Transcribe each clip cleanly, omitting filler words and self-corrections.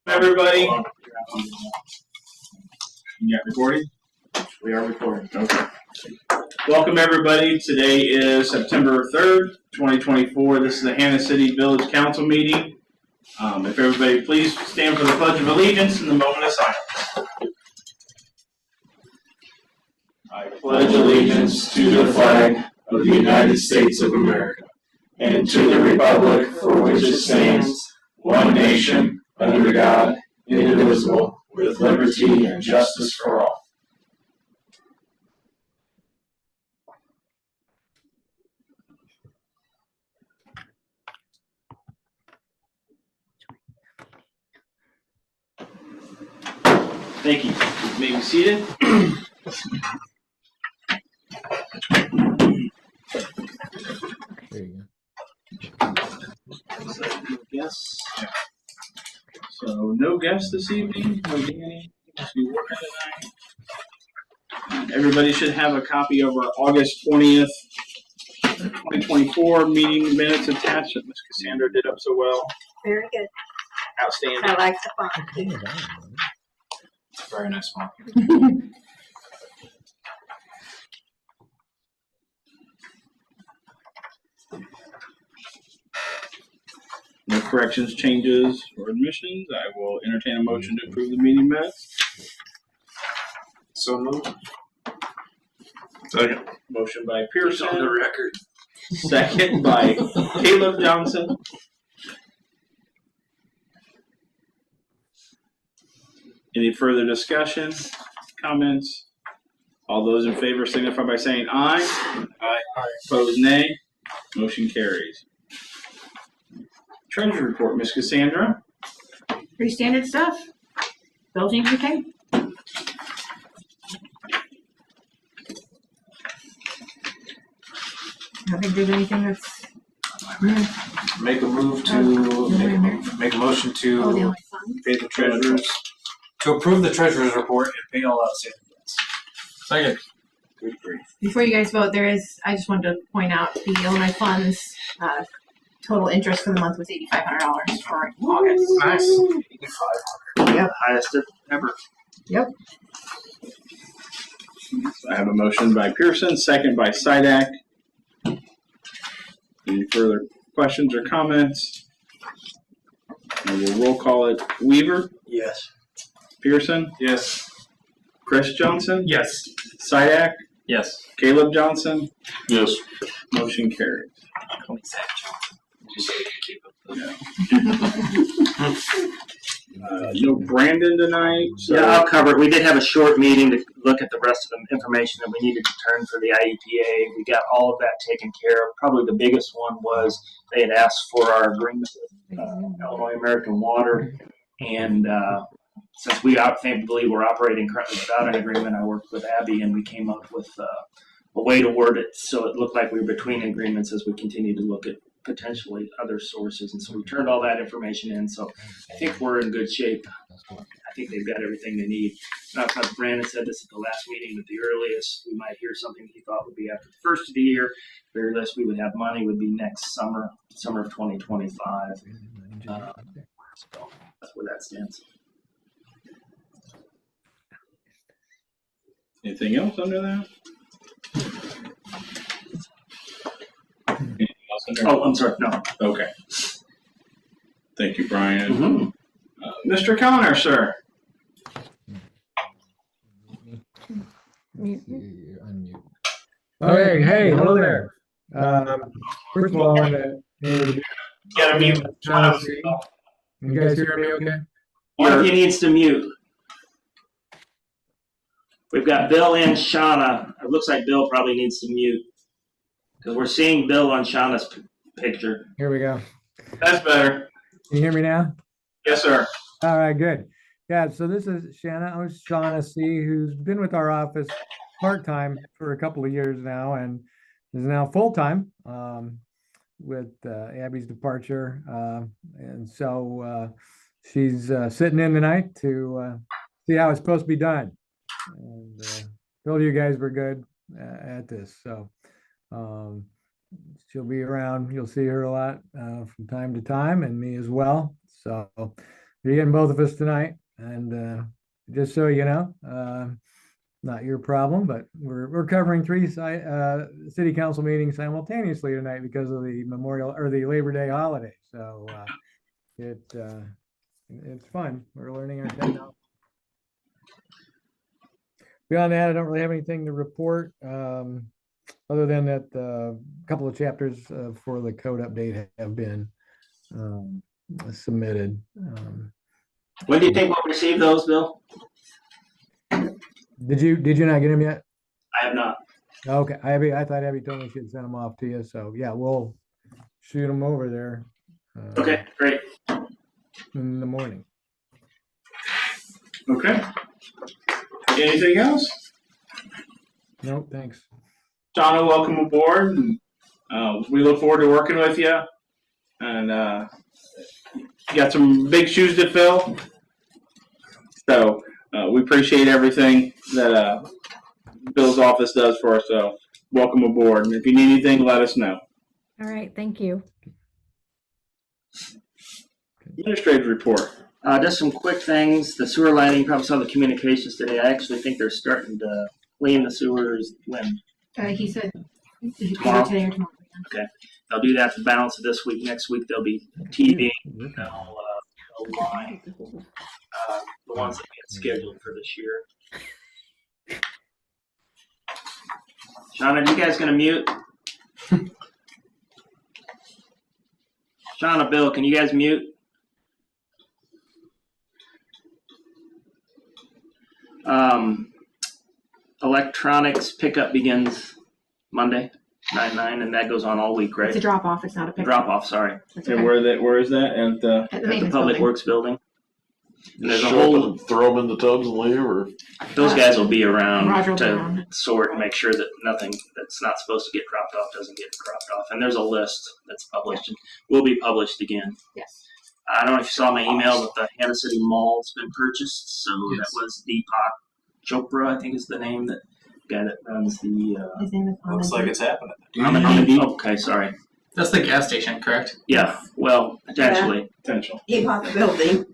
Everybody. Yeah, recording? We are recording. Okay. Welcome everybody. Today is September 3rd, 2024. This is the Hannah City Village Council meeting. If everybody please stand for the Pledge of Allegiance and the moment of silence. I pledge allegiance to the flag of the United States of America and to the republic for which it stands, one nation, under God, indivisible, with liberty and justice for all. Thank you. You may be seated. There you Guests. So no guests this evening. No Danny. Must be working tonight. Everybody should have a copy of our August 20th, 2024 meeting minutes attached that Ms. Cassandra did up so well. Very good. Outstanding. I like the font too. Very nice one. No corrections, changes, or admissions. I will entertain a motion to approve the meeting minutes. So moved. Second. Motion by Pearson. On the record. Second by Caleb Johnson. Any further discussion, comments? All those in favor signify by saying aye. Aye. Opposed, nay. Motion carries. Treasury report, Ms. Cassandra. Pretty standard stuff. Bill seems okay. I think there's anything that's Make a move to make a motion to the only fun. pay the treasurers to approve the treasurer's report and pay all outstanding debts. Second. Good grief. Before you guys vote, I just wanted to point out the Illinois funds total interest for the month was $8,500 for August. Nice. 8,500. Yep. Highest ever. Yep. I have a motion by Pearson, second by Sidak. Any further questions or comments? And we'll roll call it. Weaver, Yes. Pearson, Yes. Chris Johnson, Yes. Sidak, Yes. Caleb Johnson. Yes. Motion carries. Just so we can keep it. No Brandon tonight. So Yeah, I'll cover it. We did have a short meeting to look at the rest of the information that we needed to turn for the IEPA. We got all of that taken care of. Probably the biggest one was they had asked for our agreement with Illinois American Water. And since we believe we're operating currently without an agreement, I worked with Abby and we came up with a way to word it so it looked like we were between agreements as we continue to look at potentially other sources. And so we turned all that information in. So I think we're in good shape. I think they've got everything they need. Now, as Brandon said this at the last meeting, that the earliest we might hear something he thought would be after the first of the year. The earliest we would have money would be next summer of 2025. So that's where that stands. anything else under that? Anything else under that? Oh, I'm sorry. No. Okay. Thank you, Brian. Mm-hmm. Mr. Connor, sir. Unmute. Okay, hey, hello there. First of all, I want to introduce Gotta mute. John C. You guys hear me okay? One of you needs to mute. We've got Bill and Shauna. It looks like Bill probably needs to mute because we're seeing Bill on Shauna's picture. Here we go. That's better. Can you hear me now? Yes, sir. All right, good. Yeah, so this is Shauna C., who's been with our office part-time for a couple of years now and is now full-time with Abby's departure. And so she's sitting in tonight to see how it's supposed to be done. And told you guys were good at this. So she'll be around. You'll see her a lot from time to time, and me as well. So you're getting both of us tonight. And just so you know, not your problem, but we're covering three city council meetings simultaneously tonight because of the Memorial or the Labor Day holiday. So it's fun. We're learning our technology. Beyond that, I don't really have anything to report, other than that a couple of chapters for the code update have been submitted. When do you think we'll receive those, Bill? Did you not get them yet? I have not. Okay, I thought Abby told me she'd send them off to you. So yeah, we'll shoot them over there. Okay, great. In the morning. Okay. Anything else? No, thanks. Shauna, welcome aboard. And, we look forward to working with you. And you got some big shoes to fill. So we appreciate everything that Bill's office does for us. So welcome aboard. And if you need anything, let us know. All right, thank you. Administrative report. Just some quick things. The sewer lining, you probably saw the communications today. I actually think they're starting to clean the sewers when He said Tomorrow? today or tomorrow. they'll do that the balance of this week. Next week they'll be TVing. They'll line the ones that get scheduled for this year. Shauna, you guys gonna mute? Shauna, Bill, can you guys mute? Electronics pickup begins Monday, 9/9, and that goes on all week, right? It's a drop off. It's not a pickup. Drop off, sorry. That's And okay. where is that? At the At the maintenance Public building. Works building. And there's a Show up whole, and throw them in the tubs and leave, or those guys will be around Roger will be to around. sort and make sure that nothing that's not supposed to get dropped off doesn't get dropped off. And there's a list that's published and will be published again. Yes. I don't know if you saw my email, but the Hannah City Mall's been purchased. So Yes. that was Deepak Chopra, I think is the name, that guy that runs the. His name is Looks like it's happening. Okay, sorry. That's the gas station, correct? Yeah, well, potentially. Potential. He bought the building.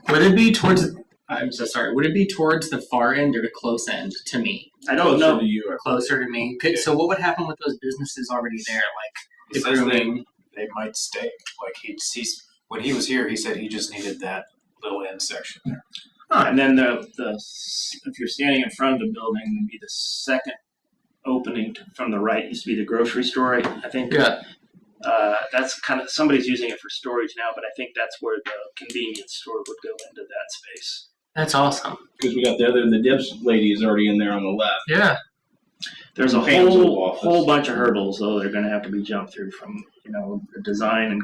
Would it be towards? I'm so sorry. Would it be towards the far end or the close end to me? I don't know. To you. Closer to me. Okay, so what would happen with those businesses already there? Like He the says grooming. they might stay. Like he's when he was here, he said he just needed that little end section there. And then the if you're standing in front of the building, would be the second opening from the right. Used to be the grocery store, I think. Yeah. That's kind of, somebody's using it for storage now, but I think that's where the convenience store would go into that space. That's awesome. Because we got the dips lady is already in there on the left. Yeah. There's a Pam's little whole office. bunch of hurdles though they're going to have to be jumped through from design and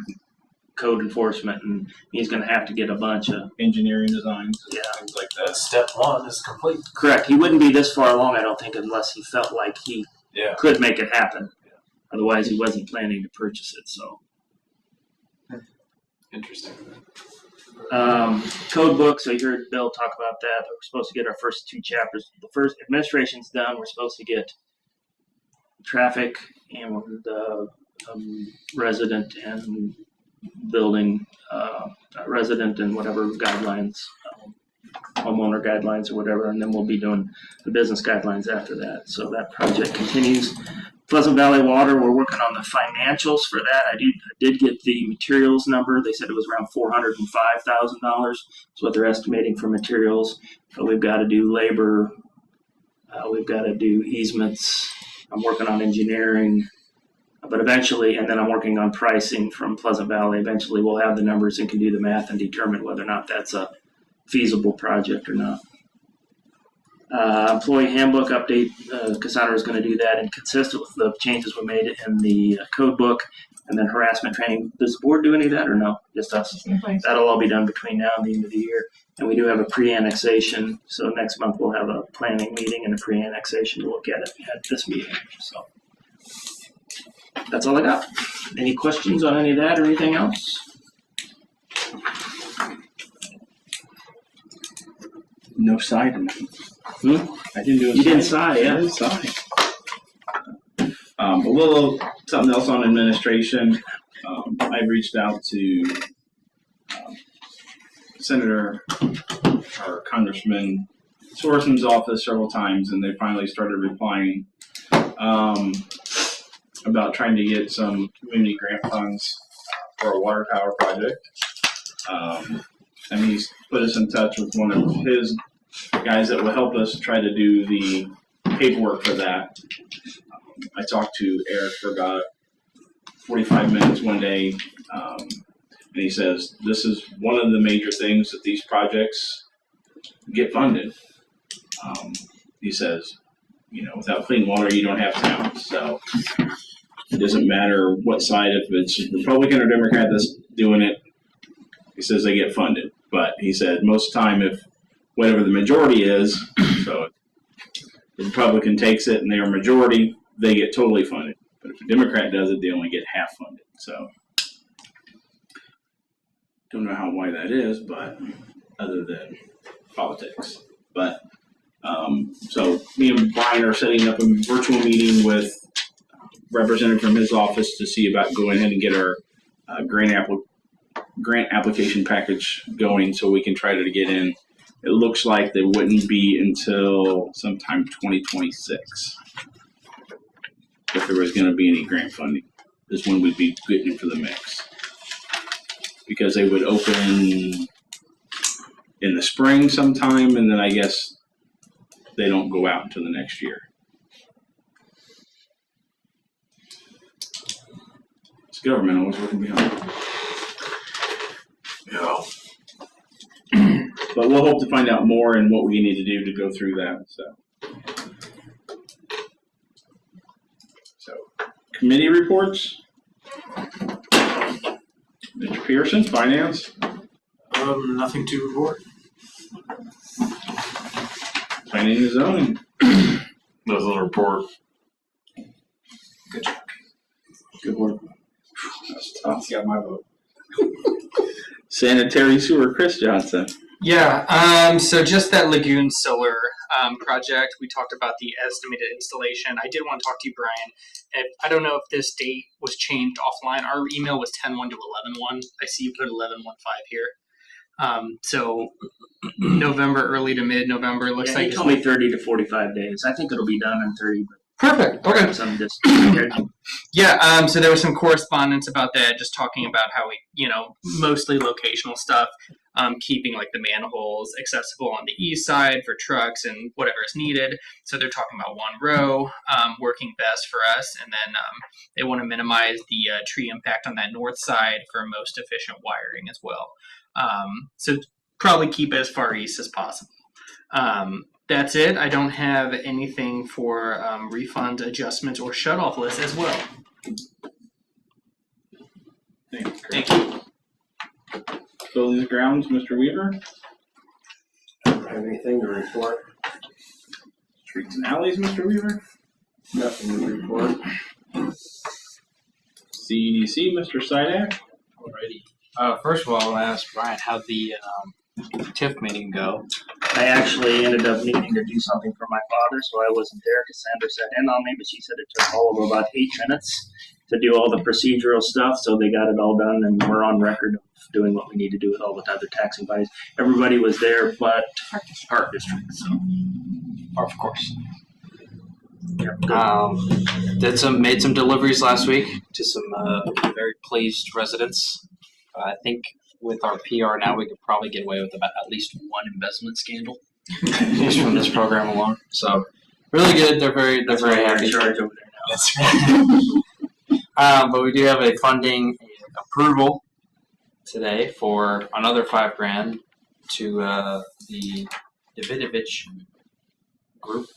code enforcement, and he's going to have to get a bunch of Engineering designs, yeah. things like that. That's step one is complete. Correct. He wouldn't be this far along, I don't think, unless he felt like he Yeah. could make it happen. Otherwise, he wasn't planning to purchase it. So. Interesting. Code book, so you heard Bill talk about that. We're supposed to get our first 2 chapters. The first administration's done. We're supposed to get traffic and the resident and building, resident and whatever guidelines, homeowner guidelines or whatever, and then we'll be doing the business guidelines after that. So that project continues. Pleasant Valley Water, we're working on the financials for that. I did get the materials number. They said it was around $405,000 is what they're estimating for materials. But we've got to do labor. We've got to do easements. I'm working on engineering. But eventually, and then I'm working on pricing from Pleasant Valley. Eventually, we'll have the numbers and can do the math and determine whether or not that's a feasible project or not. Employee handbook update, Cassandra is going to do that and consistent with the changes we made in the code book, and then harassment training. Does the board do any of that or no? Just us? That'll all be done between now and the end of the year. And we do have a pre-annexation, so next month we'll have a planning meeting and a pre-annexation to look at it at this meeting. So that's all I got. Any questions on any of that or anything else? No side tonight. I didn't do a You didn't sigh. sigh, yeah. I didn't sigh. A little something else on administration. I reached out to Senator or Congressman Sorensen's office several times, and they finally started replying about trying to get some community grant funds for a water tower project. And he's put us in touch with one of his guys that will help us try to do the paperwork for that. I talked to Eric for about 45 minutes one day, and he says this is one of the major things that these projects get funded. He says, you know, without clean water, you don't have towns. So it doesn't matter what side, if it's Republican or Democrat that's doing it. He says they get funded. But he said most of the time, if whatever the majority is, so if the Republican takes it and they're a majority, they get totally funded. But if a Democrat does it, they only get half funded. So don't know why that is, but other than politics. But so me and Brian are setting up a virtual meeting with a representative from his office to see about going ahead and get our grant application package going, so we can try to get in. It looks like they wouldn't be until sometime 2026 if there was going to be any grant funding. This one would be getting into the mix, because they would open in the spring sometime, and then I guess they don't go out until the next year. It's government always working behind. Yeah. But we'll hope to find out more and what we need to do to go through that. So committee reports. Mr. Pearson, Finance. Nothing to report. Planning and Zoning. Nothing to report. Good job. Good work. That's tough. Got my vote. Sanitary Sewer, Chris Johnson. Yeah, so just that Lagoon Solar project, we talked about the estimated installation. I did want to talk to you, Brian. I don't know if this date was changed offline. Our email was 10/1 to 11/1. I see you put 11/15 here. So November, early to mid-November, it looks Yeah, like. he told me 30 to 45 days. I think it'll be done in 30. Perfect. Okay. Some just Yeah, so there was some correspondence about that, just talking about how we, mostly locational stuff, keeping like the manholes accessible on the east side for trucks and whatever is needed. So they're talking about one row working best for us, and then they want to minimize the tree impact on that north side for most efficient wiring as well. So probably keep it as far east as possible. That's it. I don't have anything for refund adjustments or shut-off lists as well. Thank you. Buildings grounds, Mr. Weaver. Don't have anything to report. Streets and alleys, Mr. Weaver. Nothing to report. CEDC, Mr. Sidak. Alrighty. First of all, I want to ask Brian how'd the TIF meeting go. I actually ended up needing to do something for my father, so I wasn't there because Sandra sat in on me, but she said it took all of about 8 minutes to do all the procedural stuff, so they got it all done, and we're on record of doing what we need to do with all the other taxing bodies. Everybody was there but Park District, so. Of course. Yep. Made some deliveries last week to some very pleased residents. I think with our PR now, we could probably get away with about at least one embezzlement scandal just from this program alone. So really good. They're very happy. In charge over there now. That's right. But we do have a funding approval today for another $5,000 to the Davidovich group.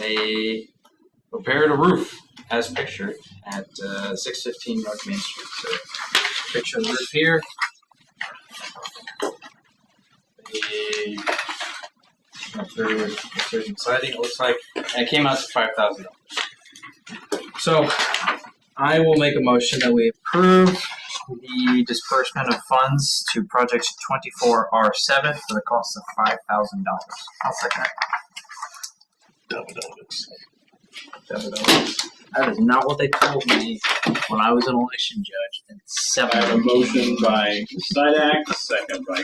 They repaired a roof as pictured at 615 North Main Street. So picture of the roof here. They went through precision siding. It looks like it came out to $5,000. So I will make a motion that we approve the disbursement of funds to project 24R7 for the cost of $5,000. I'll second that. That is not what they told me when I was an election judge in I have a motion by Sidak, second by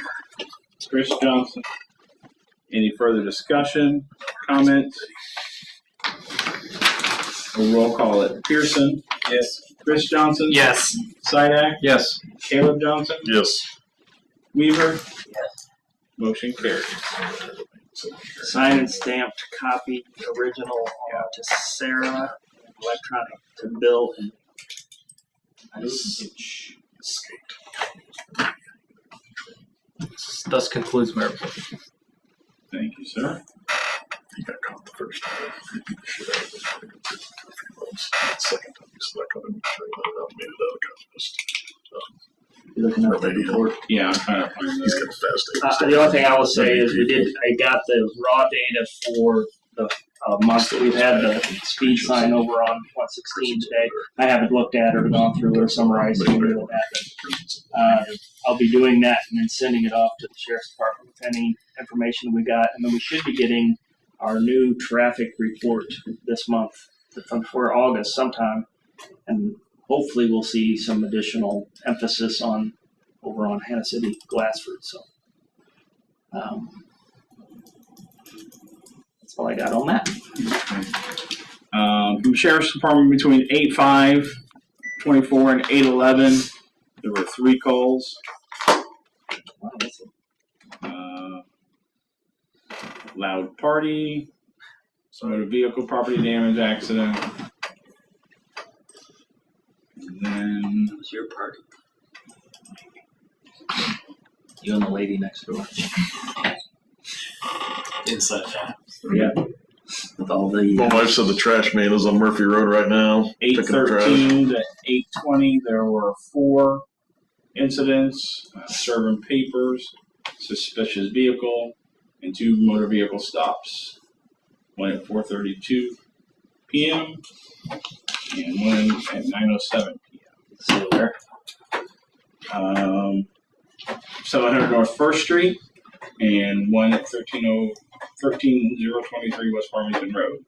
Chris Johnson. Any further discussion, comments? We'll roll call it. Pearson. Yes. Chris Johnson. Yes. Sidak. Yes. Caleb Johnson. Yes. Weaver. Yes. Motion carries. Signed and stamped copy, original to Sarah, electronic to Bill. And Thus concludes my report. Thank you, sir. He got caught the first time. He beat the shit out of him. I think it took 3 months. The second time he stuck on him, sure he let it out, made it out, got pissed. you're looking at the Maybe report. Yeah, I'm trying to find he's that. got fast. The only thing I will say is I got the raw data for the month that we've had the speed sign over on 116 today. I haven't looked at it or gone through it or summarized any of that, but I'll be doing that and then sending it off to the sheriff's department with any information we got. And then we should be getting our new traffic report this month, for August sometime. And hopefully we'll see some additional emphasis over on Hannah City, Glassford. So that's all I got on that. From the Sheriff's Department between 8/5/24 and 8/11, there were 3 calls. Wow, that's Loud party, motor vehicle property damage accident. And then It was your party. You and the lady next door. Inside that. yeah, With all the My wife said the trash man is on Murphy Road right now. Picking up trash. 8/13 to 8/20, there were 4 incidents, serving papers, suspicious vehicle, and 2 motor vehicle stops. One at 4:32 p.m. and one at 9:07 p.m. still there. 700 North First Street, and one at 13023 West Farmington Road.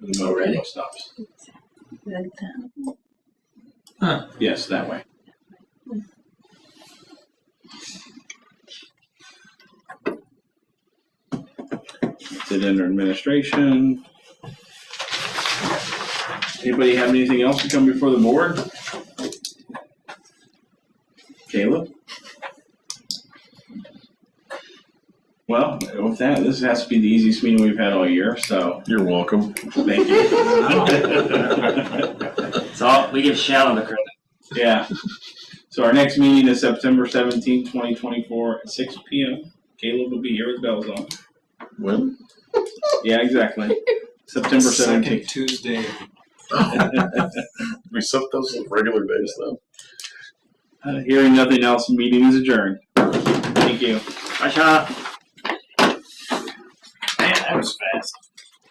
The motor vehicle stops. Huh. Yes, that way. That's it under administration. Anybody have anything else to come before the board? Caleb? Well, with that, this has to be the easiest meeting we've had all year, so You're welcome. thank you. So we give Shannon the credit. Yeah. So our next meeting is September 17th, 2024 at 6 p.m. Caleb will be here with bells on. When? Yeah, exactly. September 17th. Second Tuesday. We set those as regular days though. Hearing nothing else, meeting is adjourned. Thank you. Bye, Sean. Man, that was fast.